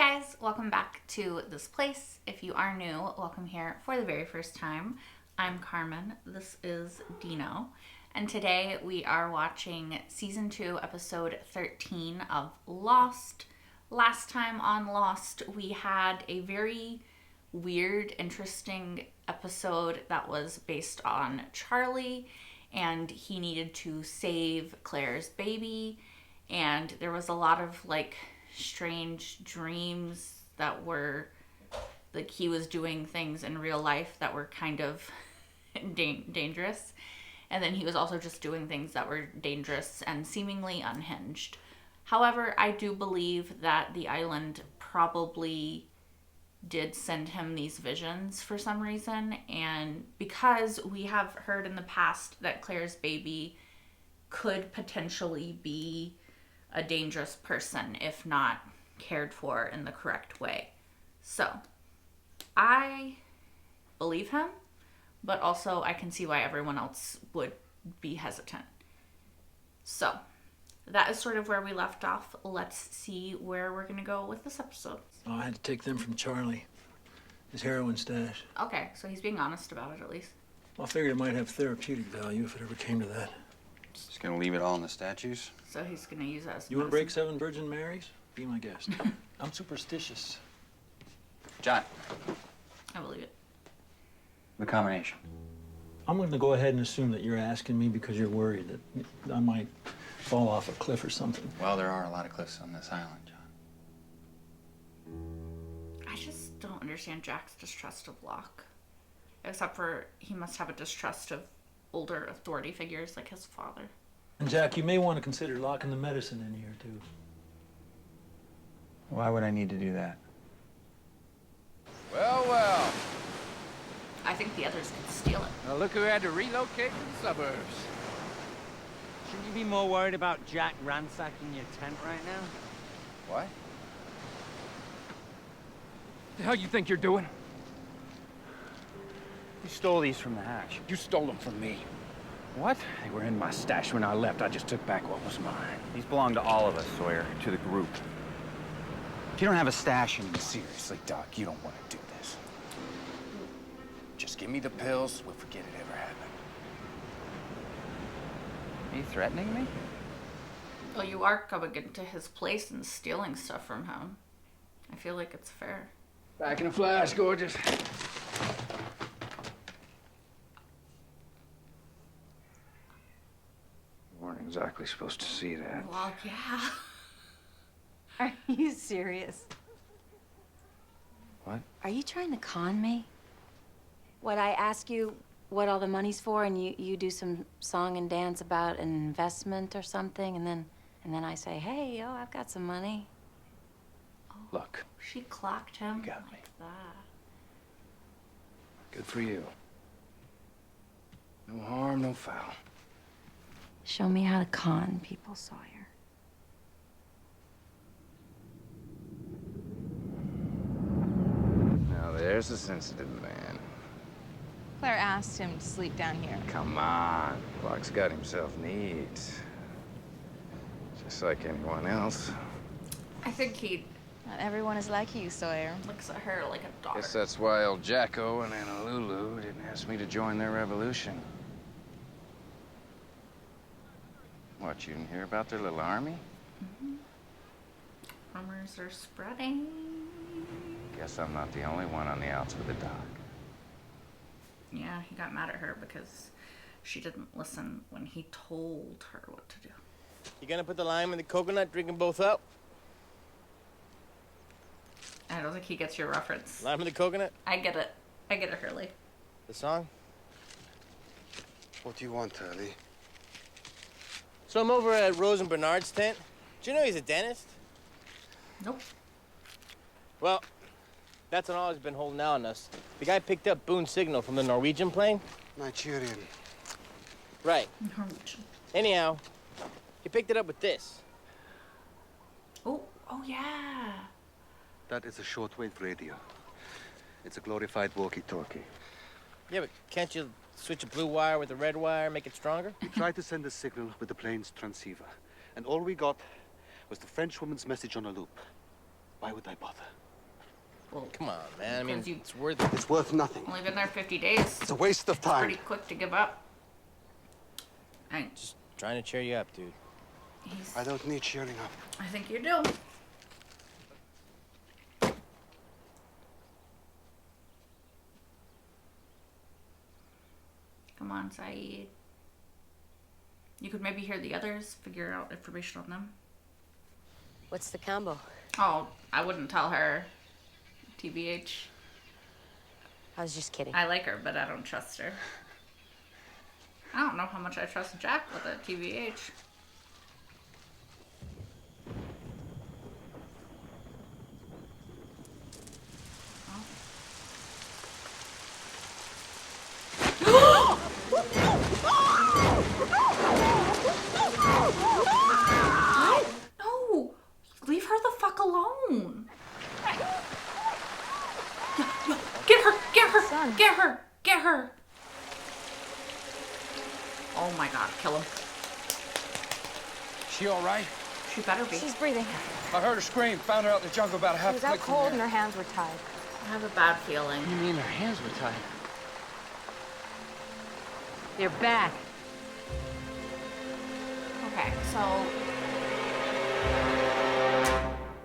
guys, welcome back to this place. If you are new, welcome here for the very first time. I'm Carmen, this is Dino, and today we are watching season 2, episode 13 of Lost. Last time on Lost, we had a very weird, interesting episode that was based on Charlie, and he needed to save Claire's baby, and there was a lot of strange dreams that were he was doing things in real life that were kind of dangerous, and then he was also just doing things that were dangerous and seemingly unhinged. However, I do believe that the island probably did send him these visions for some reason, and because we have heard in the past that Claire's baby could potentially be a dangerous person if not cared for in the correct way. So, I believe him, but also I can see why everyone else would be hesitant. So, that is sort of where we left off. Let's see where we're going to go with this episode. Oh, I had to take them from Charlie. His heroin stash. Okay, so he's being honest about it at least. Well, I figured it might have therapeutic value if it ever came to that. Just gonna leave it all in the statues? So he's going to use it as You want to break 7 Virgin Marys? Be my guest. I'm superstitious. John, I believe it. the combination. I'm going to go ahead and assume that you're asking me because you're worried that I might fall off a cliff or something. Well, there are a lot of cliffs on this island, John. I just don't understand Jack's distrust of Locke. Except for he must have a distrust of older authority figures like his father. And Jack, you may want to consider locking the medicine in here, too. Why would I need to do that? Well, well. I think the others could steal it. Now look who had to relocate to the suburbs. Shouldn't you be more worried about Jack ransacking your tent right now? What? The hell you think you're doing? You stole these from the hatch. You stole them from me. What? They were in my stash when I left. I just took back what was mine. These belong to all of us, Sawyer. To the group. If you don't have a stash in me, seriously, Doc, you don't want to do this. Just give me the pills. We'll forget it ever happened. Are you threatening me? Well, you are coming into his place and stealing stuff from him. I feel like it's fair. Back in a flash, gorgeous. Weren't exactly supposed to see that. Well, yeah. Are you serious? What? Are you trying to con me? What, I ask you what all the money's for and you do some song and dance about an investment or something and then I say, hey, yo, I've got some money. Look, She clocked him You got me. like that. good for you. No harm, no foul. Show me how to con people, Sawyer. Now there's a sensitive man. Claire asked him to sleep down here. Come on. Locke's got himself needs. Just like anyone else. I think he Not everyone is like you, Sawyer. looks at her like a daughter. Guess that's why El Jacko and Anna Lulu didn't ask me to join their revolution. What, you didn't hear about their little army? Rumors are spreading. Guess I'm not the only one on the outs with the doc. Yeah, he got mad at her because she didn't listen when he told her what to do. You gonna put the lime in the coconut, drink them both up? I don't think he gets your reference. Lime in the coconut? I get it. I get it, Hurley. The song? What do you want, Hurley? So I'm over at Rose and Bernard's tent. Do you know he's a dentist? Nope. Well, that's an all he's been holding out on us. The guy picked up Boone's signal from the Norwegian plane. Nigerian. Right. Norwegian. Anyhow, he picked it up with this. Oh yeah. That is a shortwave radio. It's a glorified walkie-talkie. Yeah, but can't you switch a blue wire with a red wire, make it stronger? We tried to send a signal with the plane's transceiver, and all we got was the French woman's message on a loop. Why would I bother? Well, Come on, man. I mean, Because you- it's worth it. It's worth nothing. only been there 50 days. It's a waste of time. Pretty quick to give up. I, Just trying to cheer you up, dude. I don't need cheering up. I think you do. Come on, Saeed. You could maybe hear the others, figure out information on them. What's the combo? Oh, I wouldn't tell her. TBH. I was just kidding. I like her, but I don't trust her. I don't know how much I trust Jack with it, TBH. What? No! Leave her the fuck alone! Get her! Get her! Son. Get her! Get her! Oh my god, kill him. She all right? She better be. She's breathing. I heard her scream. Found her out in the jungle about a She half was a out click from cold here. and her hands were tied. I have a bad feeling. You mean her hands were tied? They're back. Okay, so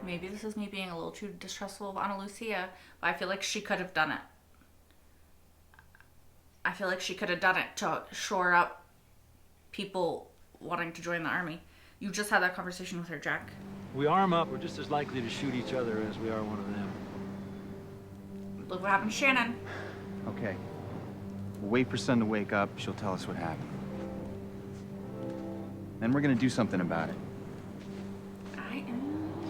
maybe this is me being a little too distrustful of Ana Lucia, but I feel like she could have done it. I feel like she could have done it to shore up people wanting to join the army. You just had that conversation with her, Jack. We arm up, we're just as likely to shoot each other as we are one of them. Look what happened to Shannon. Okay. We'll wait for Sun to wake up. She'll tell us what happened. Then we're gonna do something about it.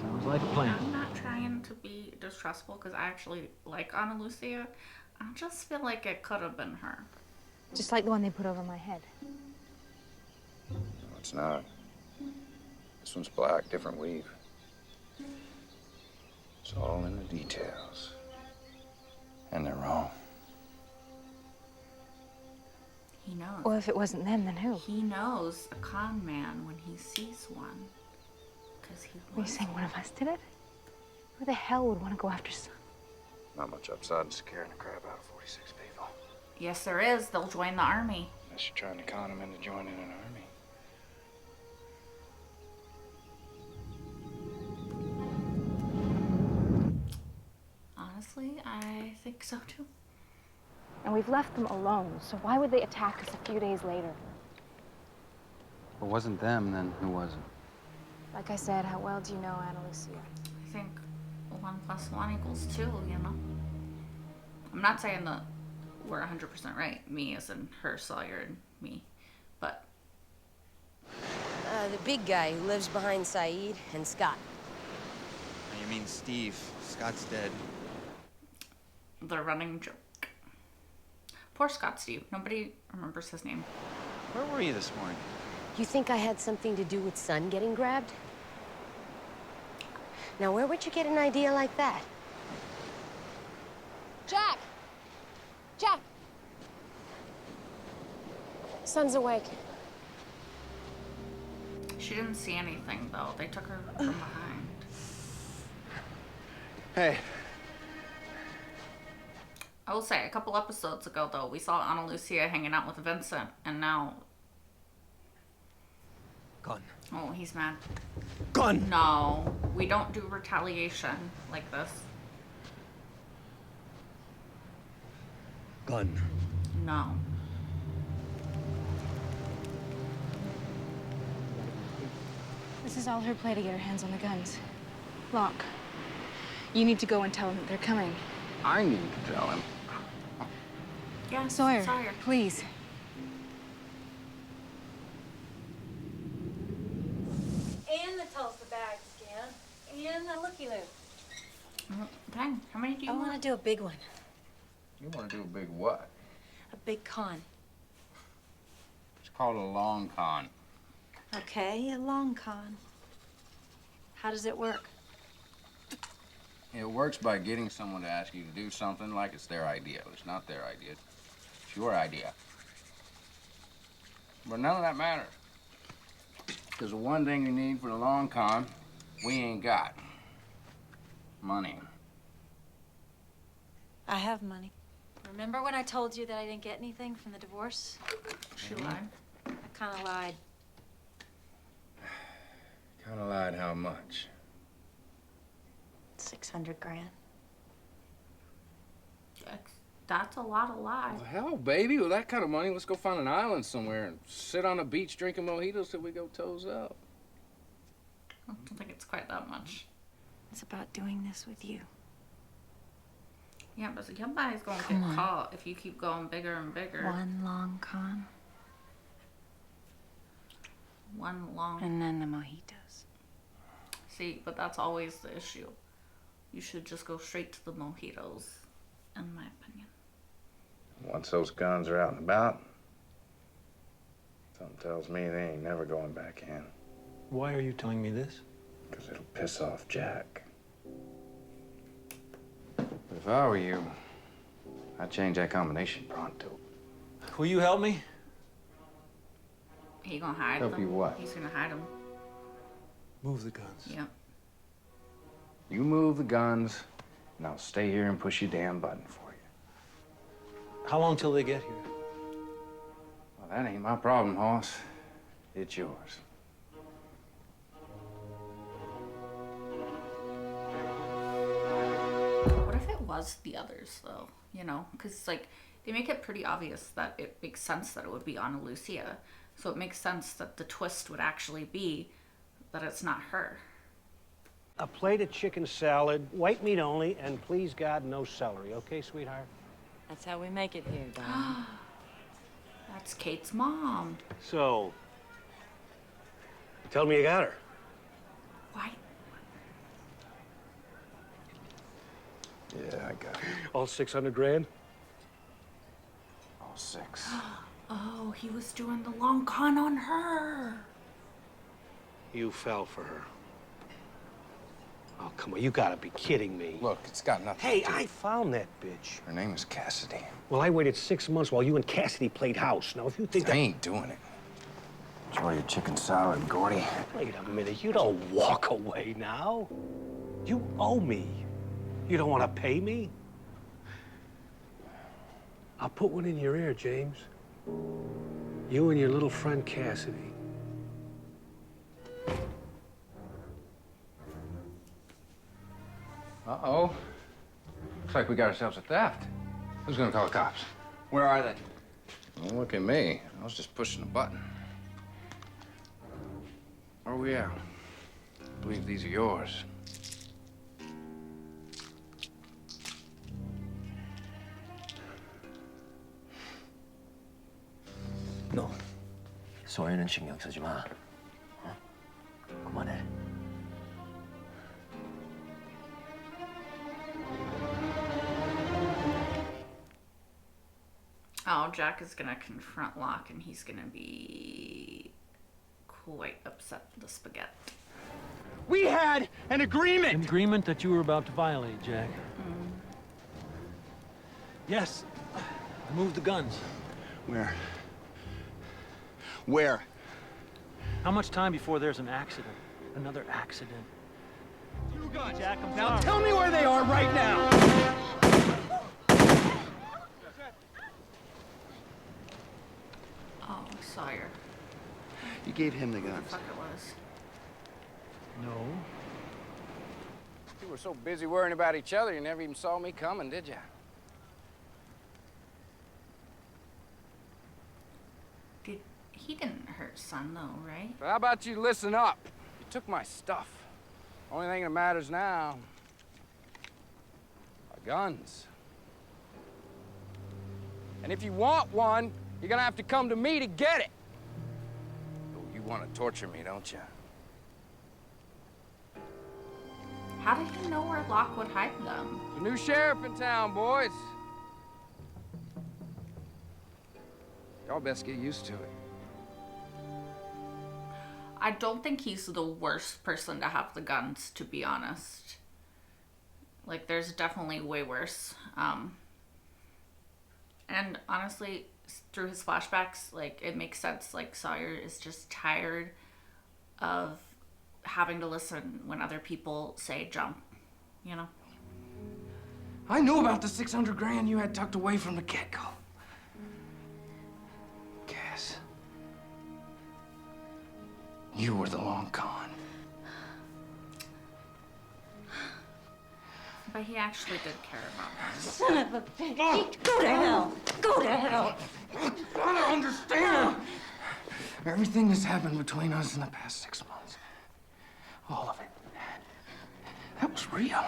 Sounds like a plan. I'm not trying to be distrustful because I actually like Ana Lucia. I just feel like it could have been her. Just like the one they put over my head. No, it's not. This one's black, different weave. It's all in the details. And they're wrong. He knows. Well, if it wasn't them, then who? He knows a con man when he sees one. Because he Are you was. saying one of us did it? Who the hell would want to go after Sun? Not much upside in scaring the crap out of 46 people. Yes, there is. They'll join the army. Unless you're trying to con them into joining an army. Honestly, I think so too. And we've left them alone, so why would they attack us a few days later? If it wasn't them, then who was it? Like I said, how well do you know Ana Lucia? I think 1 + 1 = 2, you know? I'm not saying that we're 100% right. Me as in her, Sawyer, and me. But The big guy who lives behind Saeed and Scott. You mean Steve? Scott's dead. the running joke. Poor Scott Steve. Nobody remembers his name. Where were you this morning? You think I had something to do with Sun getting grabbed? Now, where would you get an idea like that? Jack! Jack! Sun's awake. She didn't see anything, though. They took her from behind. Hey. I will say, a couple episodes ago, though, we saw Ana Lucia hanging out with Vincent, and now... Gun. Oh, he's mad. Gun! No, we don't do retaliation like this. Gun. No. This is all her play to get her hands on the guns. Locke, you need to go and tell him that they're coming. I need to tell him. Yeah, Sawyer, please. And the Tulsa bag scan. And the looky loop. Dang, how many do you I want to do a big one. You want to do a big what? A big con. It's called a long con. Okay, a long con. How does it work? It works by getting someone to ask you to do something like it's their idea. It's not their idea. It's your idea. But none of that matters. Because the one thing you need for the long con, we ain't got. Money. I have money. Remember when I told you that I didn't get anything from the divorce? She lied. I kind of lied. Kind of lied how much? 600 grand. That's a lot of lies. Well, hell, baby, with that kind of money, let's go find an island somewhere and sit on a beach drinking mojitos till we go toes up. I don't think it's quite that much. It's about doing this with you. Yeah, but somebody's gonna get caught if you keep going bigger and bigger. One long con. One long. And then the mojitos. See, but that's always the issue. You should just go straight to the mojitos, in my opinion. Once those guns are out and about, something tells me they ain't never going back in. Why are you telling me this? Because it'll piss off Jack. But if I were you, I'd change that combination pronto. Will you help me? He gonna hide Help them. you what? He's gonna hide them. Move the guns. Yep. You move the guns, and I'll stay here and push your damn button for you. How long till they get here? Well, that ain't my problem, Hoss. It's yours. What if it was the others, though? You know, because like they make it pretty obvious that it makes sense that it would be Ana Lucia. So it makes sense that the twist would actually be that it's not her. A plate of chicken salad, white meat only, and please God, no celery. Okay, sweetheart? That's how we make it here, darling. That's Kate's mom. So, tell me you got her. Why? Yeah, I got it. All 600 grand? All 6. Oh, he was doing the long con on her. You fell for her. Oh, come on, you gotta be kidding me. Look, it's got nothing Hey, to do. I found that bitch. Her name is Cassidy. Well, I waited 6 months while you and Cassidy played house. Now, if you think I ain't doing it. Enjoy your chicken salad, Gordy. Wait a minute, you don't walk away now. You owe me. You don't want to pay me? I'll put one in your ear, James. You and your little friend Cassidy. Uh-oh. Looks like we got ourselves a theft. Who's gonna call the cops? Where are they? Don't look at me. I was just pushing a button. Where are we at? I believe these are yours. 너 소희는 신경 쓰지 마. 어? 그만해. Oh, Jack is gonna confront Locke and he's gonna be quite upset with the spaghetti. We had an agreement! An agreement that you were about to violate, Jack. Yes. Move the guns. Where? Where? How much time before there's an accident? Another accident. You guys, Jack, I'm now sorry. tell me where they are right now! Oh, Sawyer. You gave him the Who the guns. fuck it was. No. You were so busy worrying about each other, you never even saw me coming, did you? He didn't hurt Son though, right? But how about you listen up? You took my stuff. Only thing that matters now are guns. And if you want one, you're gonna have to come to me to get it. Oh, you want to torture me, don't you? How did he know where Locke would hide them? There's a new sheriff in town, boys. Y'all best get used to it. I don't think he's the worst person to have the guns, to be honest. Like, there's definitely way worse. And honestly, through his flashbacks, like, it makes sense. Like, Sawyer is just tired of having to listen when other people say jump. you know? I knew about the 600 grand you had tucked away from the get-go. Cass, you were the long con. But he actually did care about her. Son of a bitch. Go to hell. Go to hell. You gotta understand. Everything that's happened between us in the past 6 months, all of it, that was real.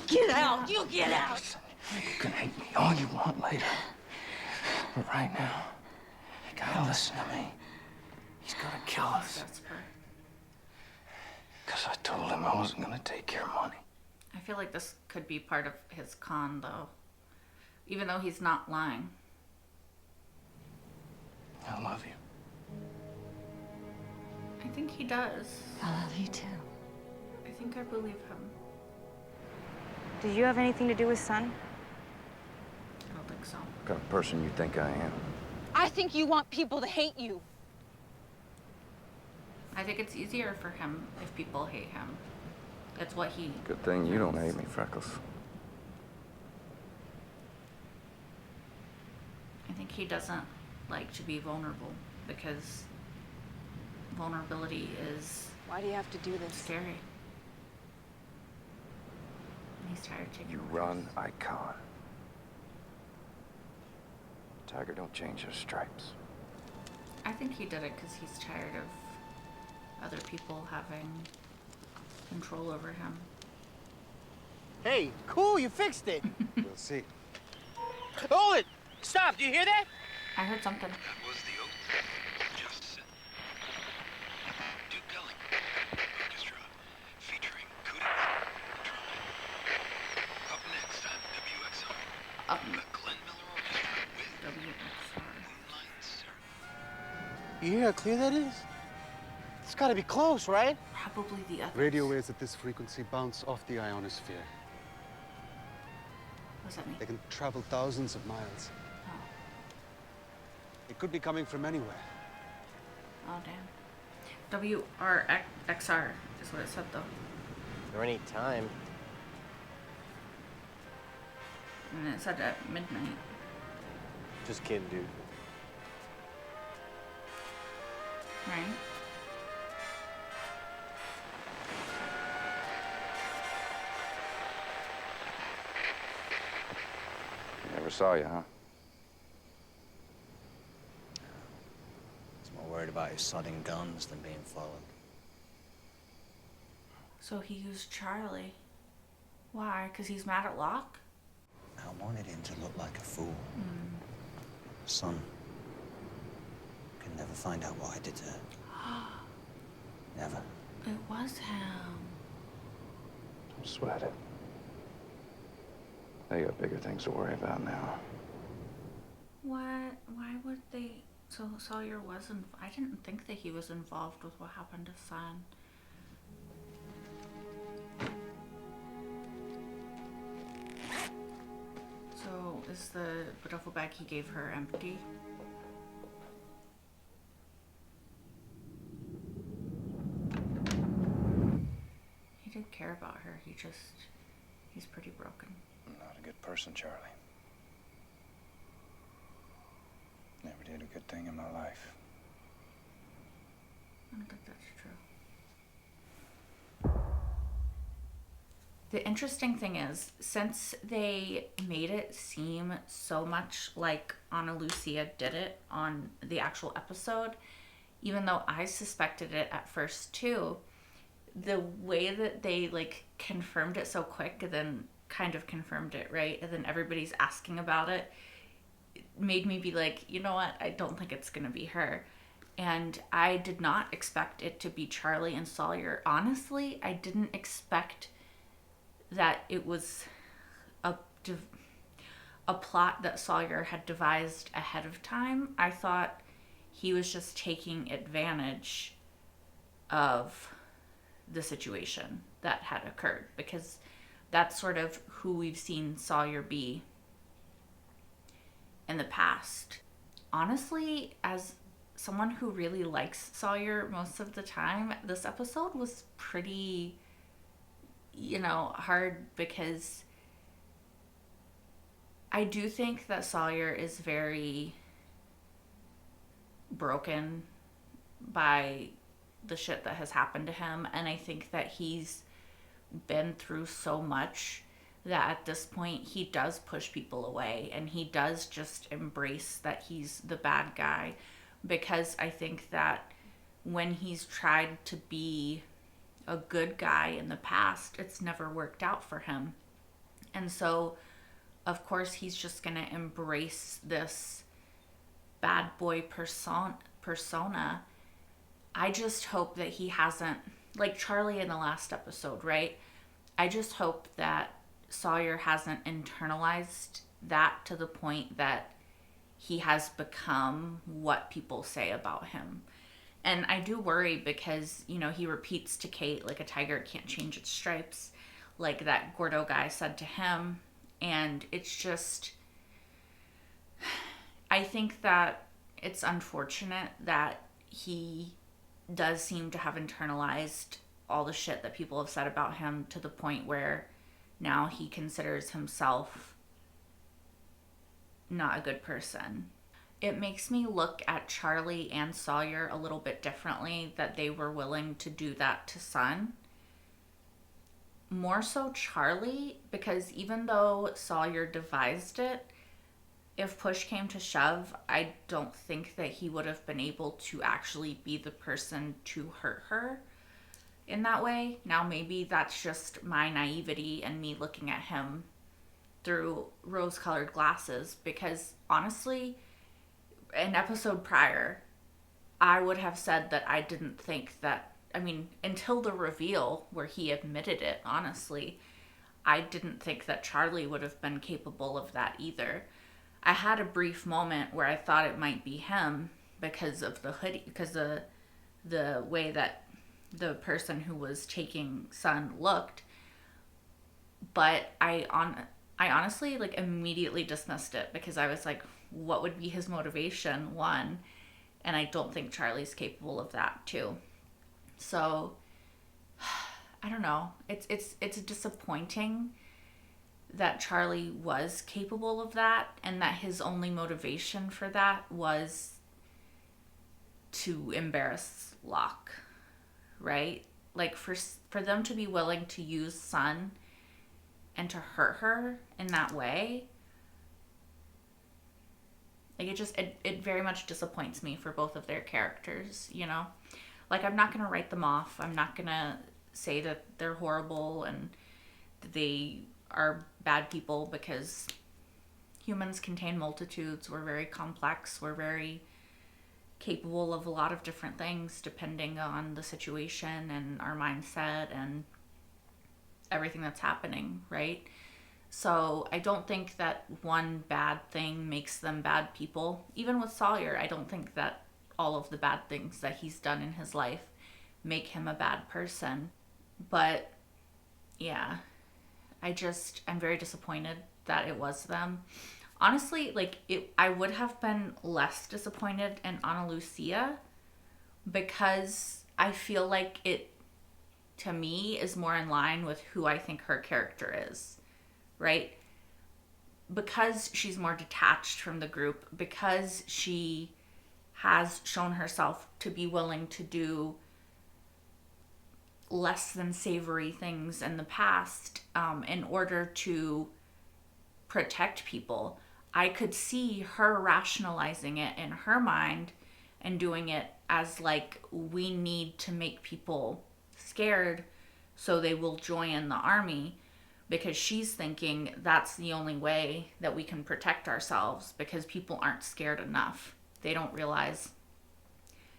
Get out. You get out. Listen, you can hate me all you want later. But right now, you gotta listen to me. He's gonna kill us. Because I told him I wasn't gonna take your money. I feel like this could be part of his con, though. Even though he's not lying. I love you. I think he does. I love you too. I think I believe him. Did you have anything to do with Sun? I don't think so. What kind of person you think I am? I think you want people to hate you. I think it's easier for him if people hate him. That's what he... Good thing you don't hate me, Freckles. I think he doesn't like to be vulnerable because vulnerability is... Why do you have to do this? Scary. And he's tired of taking You risks. run, I con. Tiger don't change his stripes. I think he did it because he's tired of other people having control over him. Hey, cool, you fixed it. We'll see. Hold it! Stop, do you hear that? I heard something. That was the oath. Just said. Duke Pelling Orchestra featuring Cootie Trumpet. Up next on WXR. Up The Glenn Miller Orchestra with WXR. Moonlight Surf. You hear how clear that is? It's gotta be close, right? Probably the other. Radio waves at this frequency bounce off the ionosphere. What does that mean? They can travel thousands of miles. Oh. It could be coming from anywhere. Oh, damn. WRXR is what it said, though. Or any time. And it said at midnight. Just kidding, dude. Right? Never saw you, huh? He's more worried about his sodding guns than being followed. So he used Charlie. Why? Because he's mad at Locke? I wanted him to look like a fool. Son can never find out what I did to her. Never. It was him. Don't sweat it. They got bigger things to worry about now. What? Why would they? So Sawyer wasn't. I didn't think that he was involved with what happened to Sun. So is the duffel bag he gave her empty? He did care about her. He's pretty broken. I'm not a good person, Charlie. Never did a good thing in my life. I don't think that's true. The interesting thing is, since they made it seem so much like Ana Lucia did it on the actual episode, even though I suspected it at first too, the way that they like confirmed it so quick and then kind of confirmed it, right? And then everybody's asking about it, made me be like, you know what? I don't think it's gonna be her. And I did not expect it to be Charlie and Sawyer. Honestly, I didn't expect that it was a plot that Sawyer had devised ahead of time. I thought he was just taking advantage of the situation that had occurred, because that's sort of who we've seen Sawyer be in the past. Honestly, as someone who really likes Sawyer most of the time, this episode was pretty hard because I do think that Sawyer is very broken by the shit that has happened to him, and I think that he's been through so much that at this point he does push people away, and he does just embrace that he's the bad guy, because I think that when he's tried to be a good guy in the past, it's never worked out for him. And so of course he's just gonna embrace this bad boy persona. I just hope that he hasn't, like Charlie in the last episode, right? I just hope that Sawyer hasn't internalized that to the point that he has become what people say about him. And I do worry because, he repeats to Kate, like, a tiger can't change its stripes, like that Gordo guy said to him. And it's just, I think that it's unfortunate that he does seem to have internalized all the shit that people have said about him to the point where now he considers himself not a good person. It makes me look at Charlie and Sawyer a little bit differently that they were willing to do that to Sun. More so Charlie, because even though Sawyer devised it, if push came to shove, I don't think that he would have been able to actually be the person to hurt her in that way. Now maybe that's just my naivety and me looking at him through rose-colored glasses, because honestly, an episode prior, I would have said that I didn't think that, until the reveal where he admitted it, honestly, I didn't think that Charlie would have been capable of that either. I had a brief moment where I thought it might be him because of the hoodie, because the way that the person who was taking Sun looked, but I honestly immediately dismissed it because I was like, what would be his motivation? One, and I don't think Charlie's capable of that too. So I don't know. It's disappointing that Charlie was capable of that and that his only motivation for that was to embarrass Locke, right? Like for them to be willing to use Sun and to hurt her in that way, like it very much disappoints me for both of their characters, Like, I'm not gonna write them off. I'm not gonna say that they're horrible and that they are bad people, because humans contain multitudes. We're very complex. We're very capable of a lot of different things depending on the situation and our mindset and everything that's happening, right? So I don't think that one bad thing makes them bad people. Even with Sawyer, I don't think that all of the bad things that he's done in his life make him a bad person. But yeah, I'm very disappointed that it was them. Honestly, I would have been less disappointed in Ana Lucia, because I feel like it, to me, is more in line with who I think her character is, right? Because she's more detached from the group, because she has shown herself to be willing to do less than savory things in the past in order to protect people. I could see her rationalizing it in her mind and doing it as we need to make people scared so they will join the army, because she's thinking that's the only way that we can protect ourselves, because people aren't scared enough. They don't realize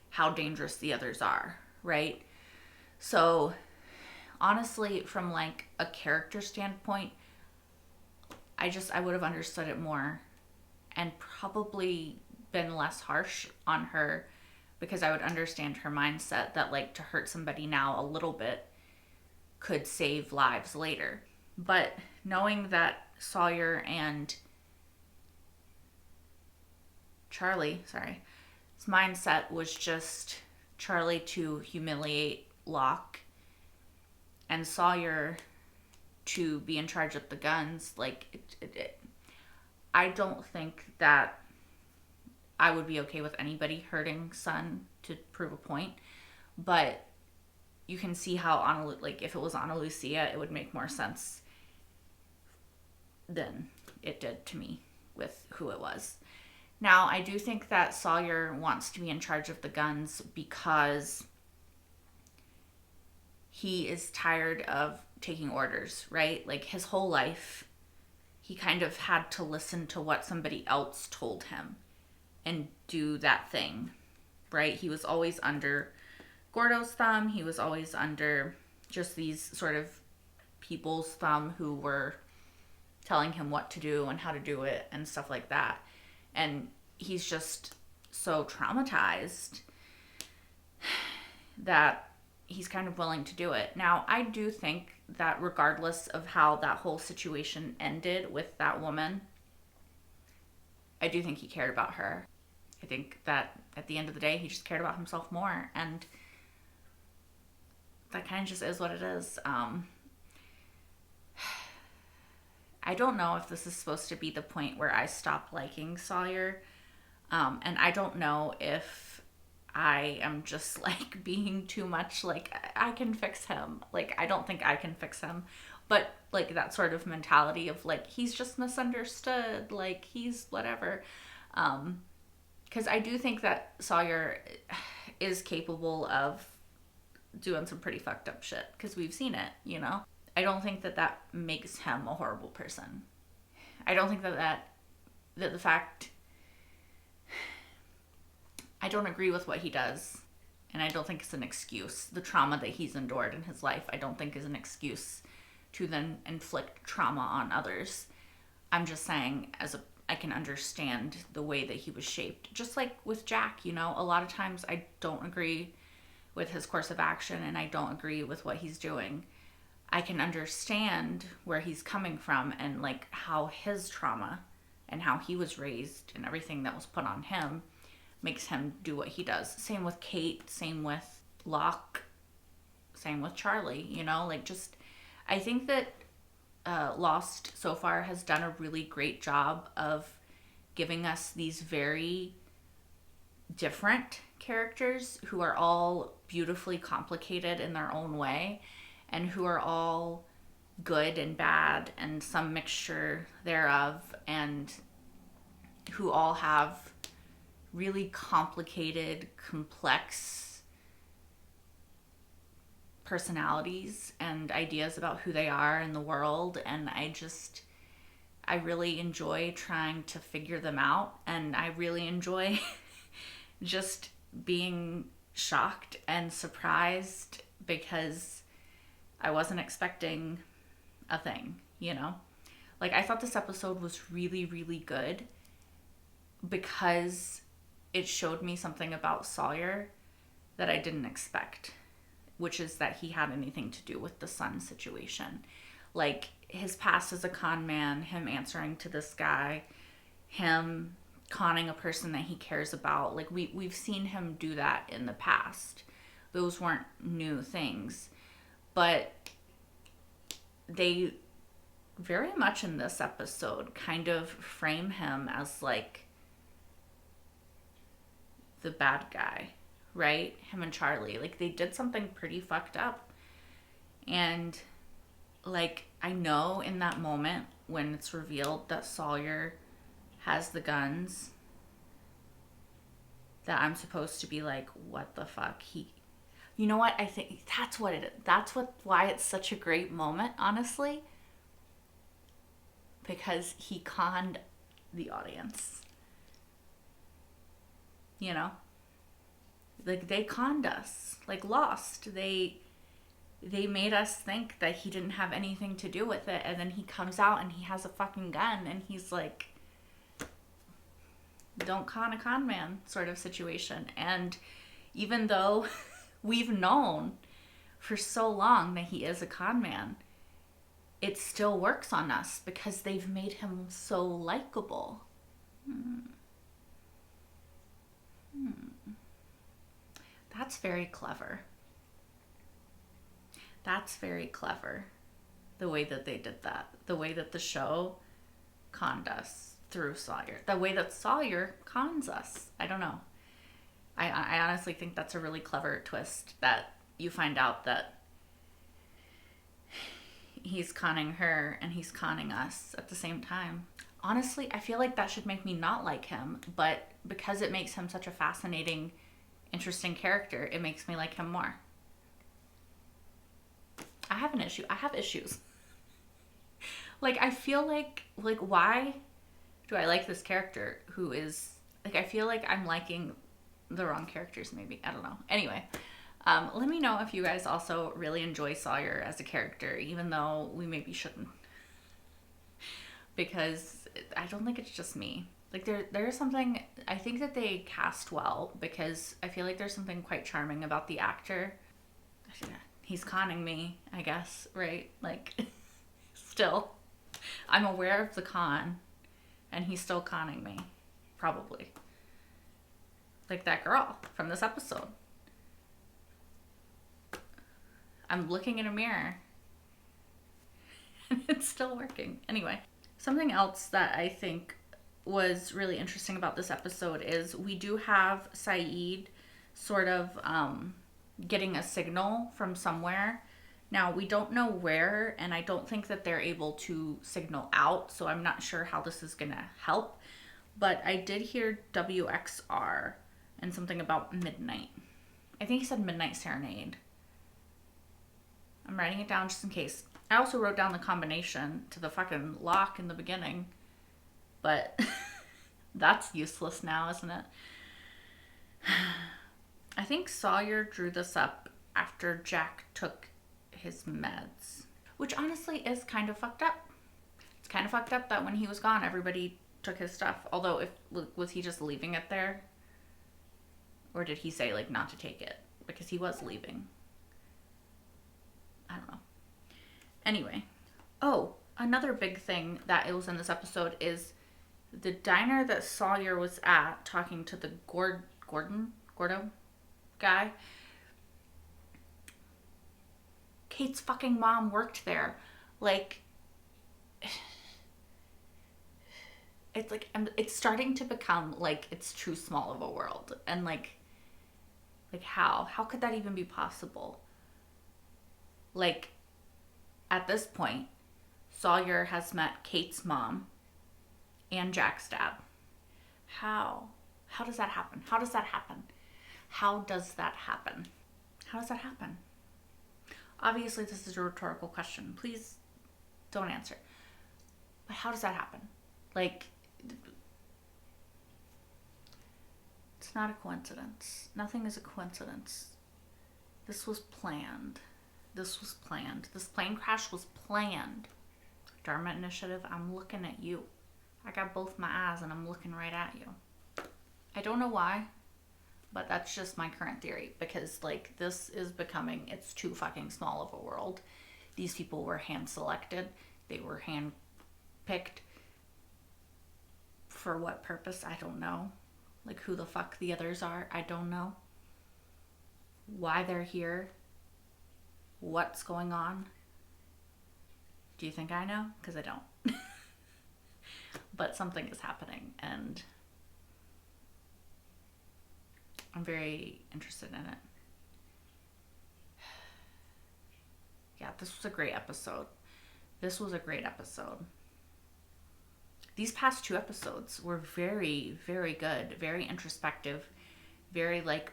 how dangerous the others are, right? So honestly, from a character standpoint, I would have understood it more and probably been less harsh on her, because I would understand her mindset that to hurt somebody now a little bit could save lives later. But knowing that Sawyer and Charlie, his mindset was just Charlie to humiliate Locke, and Sawyer to be in charge of the guns. Like, I don't think that I would be okay with anybody hurting Sun to prove a point. But you can see how, like, if it was Ana Lucia, it would make more sense than it did to me with who it was. Now, I do think that Sawyer wants to be in charge of the guns because he is tired of taking orders, right? Like, his whole life, he kind of had to listen to what somebody else told him and do that thing, right? He was always under Gordo's thumb. He was always under just these sort of people's thumb who were telling him what to do and how to do it and stuff like that. And he's just so traumatized that he's kind of willing to do it. Now, I do think that regardless of how that whole situation ended with that woman, I do think he cared about her. I think that at the end of the day, he just cared about himself more. And that kind of just is what it is. I don't know if this is supposed to be the point where I stop liking Sawyer. And I don't know if I am just like being too much like, I can fix him. Like, I don't think I can fix him. But like that sort of mentality of like, he's just misunderstood. Like, he's whatever. Because I do think that Sawyer is capable of doing some pretty fucked up shit. Because we've seen it, you know? I don't think that that makes him a horrible person. I don't think that the fact... I don't agree with what he does, and I don't think it's an excuse. The trauma that he's endured in his life, I don't think is an excuse to then inflict trauma on others. I'm just saying, I can understand the way that he was shaped. Just like with Jack, you know, a lot of times I don't agree with his course of action, and I don't agree with what he's doing. I can understand where he's coming from and like how his trauma and how he was raised and everything that was put on him makes him do what he does. Same with Kate, same with Locke, same with Charlie, you know, like just, I think that Lost so far has done a really great job of giving us these very different characters who are all beautifully complicated in their own way and who are all good and bad and some mixture thereof, and who all have really complicated, complex personalities and ideas about who they are in the world. And I really enjoy trying to figure them out, and I really enjoy just being shocked and surprised because I wasn't expecting a thing, you know? Like, I thought this episode was really, really good because it showed me something about Sawyer that I didn't expect, which is that he had anything to do with the Sun situation. Like, his past as a con man, him answering to this guy, him conning a person that he cares about. Like, we've seen him do that in the past. Those weren't new things. But they very much in this episode kind of frame him as like the bad guy, right? Him and Charlie, like they did something pretty fucked up. And like, I know in that moment when it's revealed that Sawyer has the guns, that I'm supposed to be like, what the fuck? You know what? I think that's what it is. That's why it's such a great moment, honestly. Because he conned the audience. You know? Like, they conned us. Like Lost. They made us think that he didn't have anything to do with it, and then he comes out and he has a fucking gun, and he's like, don't con a con man sort of situation. And even though we've known for so long that he is a con man, it still works on us because they've made him so likable. That's very clever. That's very clever. the way that they did that. The way that the show conned us through Sawyer. The way that Sawyer cons us. I don't know. I honestly think that's a really clever twist, that you find out that he's conning her and he's conning us at the same time. Honestly, I feel like that should make me not like him, but because it makes him such a fascinating, interesting character, it makes me like him more. I have an issue. I have issues. Like, I feel like, why do I like this character who is, like, I feel like I'm liking the wrong characters, maybe. I don't know. Anyway, let me know if you guys also really enjoy Sawyer as a character, even though we maybe shouldn't. Because I don't think it's just me. Like, there's something, I think that they cast well, because I feel like there's something quite charming about the actor. He's conning me, I guess, right? Like, still. I'm aware of the con, and he's still conning me. Probably. Like that girl from this episode. I'm looking in a mirror, and it's still working. Anyway, something else that I think was really interesting about this episode is we do have Sayid sort of getting a signal from somewhere. Now, we don't know where, and I don't think that they're able to signal out, so I'm not sure how this is going to help. But I did hear WXR and something about midnight. I think he said Midnight Serenade. I'm writing it down just in case. I also wrote down the combination to the fucking lock in the beginning, but that's useless now, isn't it? I think Sawyer drew this up after Jack took his meds, which honestly is kind of fucked up. It's kind of fucked up that when he was gone, everybody took his stuff. Although, was he just leaving it there? Or did he say, like, not to take it? Because he was leaving. I don't know. Anyway. Oh, another big thing that it was in this episode is the diner that Sawyer was at talking to the Gordo guy. Kate's fucking mom worked there. Like, it's like, it's starting to become like it's too small of a world. And like how could that even be possible? Like, at this point, Sawyer has met Kate's mom and Jack's dad. How does that happen? How does that happen? How does that happen? How does that happen? Obviously, this is a rhetorical question. Please don't answer. But how does that happen? Like, it's not a coincidence. Nothing is a coincidence. This was planned. This was planned. This plane crash was planned. Dharma Initiative, I'm looking at you. I got both my eyes and I'm looking right at you. I don't know why, but that's just my current theory, because like this is becoming, it's too fucking small of a world. These people were hand selected. They were hand picked. For what purpose? I don't know. Like, who the fuck the others are? I don't know. Why they're here? What's going on? Do you think I know? Because I don't. But something is happening, and I'm very interested in it. Yeah, this was a great episode. This was a great episode. These past two episodes were very, very good, very introspective, very like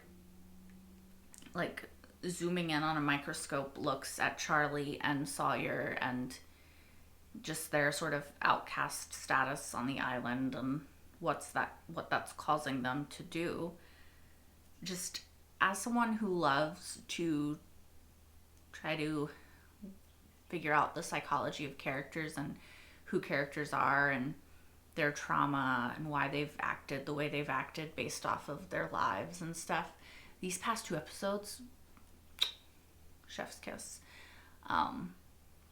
zooming in on a microscope looks at Charlie and Sawyer and just their sort of outcast status on the island and what that's causing them to do. Just as someone who loves to try to figure out the psychology of characters and who characters are and their trauma and why they've acted the way they've acted based off of their lives and stuff, these past two episodes, chef's kiss.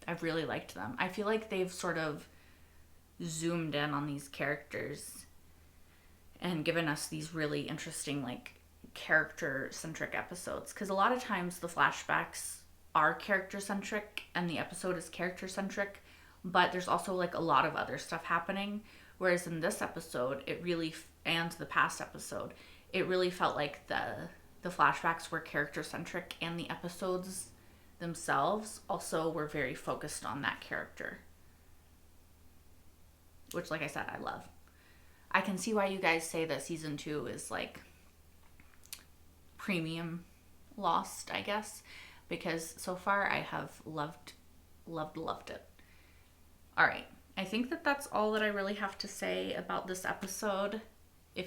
I've really liked them. I feel like they've sort of zoomed in on these characters and given us these really interesting, like, character-centric episodes. Because a lot of times the flashbacks are character centric and the episode is character centric, but there's also like a lot of other stuff happening. Whereas in this episode, it really, and the past episode, it really felt like the flashbacks were character centric, and the episodes themselves also were very focused on that character. Which, like I said, I love. I can see why you guys say that season 2 is like premium Lost, I guess, because so far I have loved it. All right, I think that that's all that I really have to say about this episode. I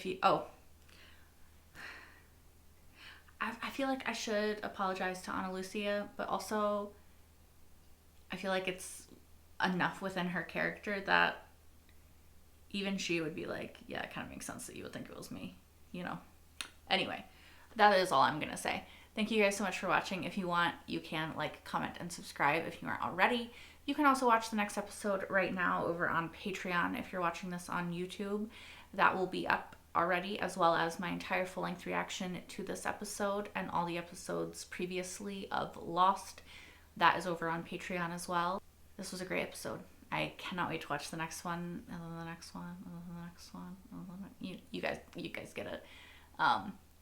feel like I should apologize to Ana Lucia, but also I feel like it's enough within her character that even she would be like, yeah, it kind of makes sense that you would think it was me, you know? Anyway, that is all I'm going to say. Thank you guys so much for watching. If you want, you can like, comment, and subscribe if you aren't already. You can also watch the next episode right now over on Patreon if you're watching this on YouTube. That will be up already, as well as my entire full-length reaction to this episode and all the episodes previously of Lost. That is over on Patreon as well. This was a great episode. I cannot wait to watch the next one, and then the next one, and then the next one. You guys get it.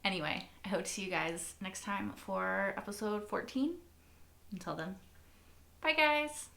Anyway, I hope to see you guys next time for episode 14. Until then, bye guys.